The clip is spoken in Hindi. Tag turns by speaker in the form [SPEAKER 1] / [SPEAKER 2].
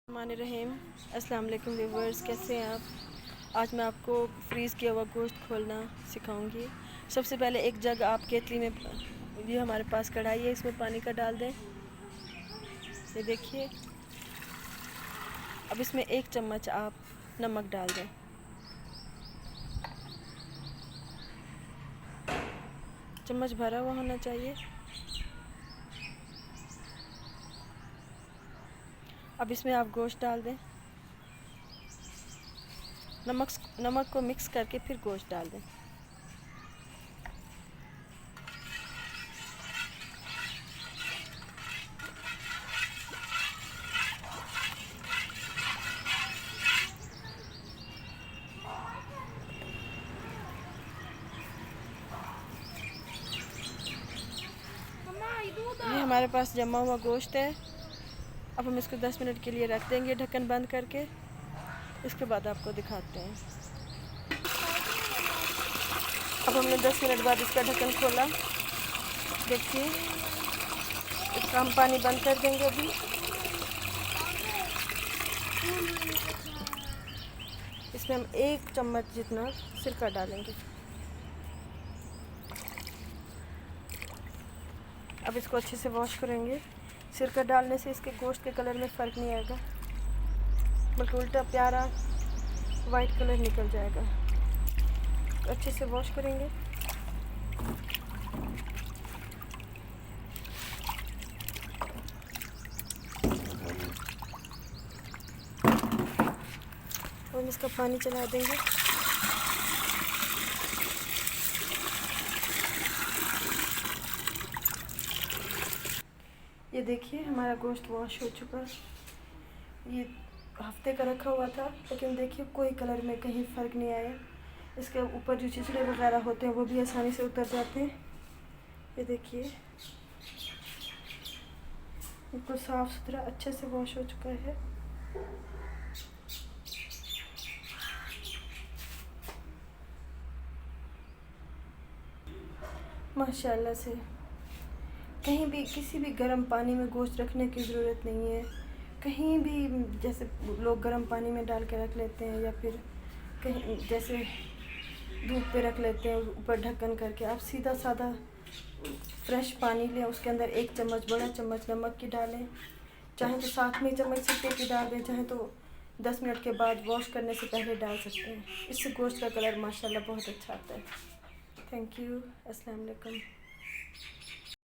[SPEAKER 1] रहीम अस्सलाम वालेकुम व्यूवर्स, कैसे हैं आप। आज मैं आपको फ्रीज़ किया हुआ गोश्त खोलना सिखाऊंगी। सबसे पहले एक जग आप केतली में, ये हमारे पास कढ़ाई है, इसमें पानी का डाल दें। ये देखिए, अब इसमें 1 चम्मच आप नमक डाल दें। चम्मच भरा हुआ होना चाहिए। अब इसमें आप गोश्त डाल दें। नमक को मिक्स करके फिर गोश्त डाल दें। ये हमारे पास जमा हुआ गोश्त है। अब हम इसको 10 मिनट के लिए रख देंगे ढक्कन बंद करके। इसके बाद आपको दिखाते हैं। अब हमने 10 मिनट बाद इसका ढक्कन खोला। देखिए, इसका हम पानी बंद कर देंगे अभी। इसमें हम 1 चम्मच जितना सिरका डालेंगे। अब इसको अच्छे से वॉश करेंगे। सिरका डालने से इसके गोश्त के कलर में फ़र्क नहीं आएगा, बल्कि उल्टा प्यारा वाइट कलर निकल जाएगा। तो अच्छे से वॉश करेंगे। और इसका पानी चला देंगे। ये देखिए, हमारा गोश्त वॉश हो चुका। ये हफ्ते का रखा हुआ था, लेकिन देखिए कोई कलर में कहीं फ़र्क नहीं आया। इसके ऊपर जो चिचड़े वगैरह होते हैं वो भी आसानी से उतर जाते हैं। ये देखिए, बिल्कुल साफ़ सुथरा अच्छे से वॉश हो चुका है। माशाल्लाह से कहीं भी किसी भी गर्म पानी में गोश्त रखने की ज़रूरत नहीं है। कहीं भी जैसे लोग गर्म पानी में डाल के रख लेते हैं, या फिर कहीं जैसे धूप पे रख लेते हैं ऊपर ढक्कन करके। आप सीधा साधा फ्रेश पानी लें, उसके अंदर 1 चम्मच बड़ा चम्मच नमक की डालें। चाहे तो साथ में चम्मच सिरके की डाल दें, चाहे तो 10 मिनट के बाद वॉश करने से पहले डाल सकते हैं। इससे गोश्त का कलर माशाल्लाह बहुत अच्छा आता है। Thank you. अस्सलाम वालेकुम।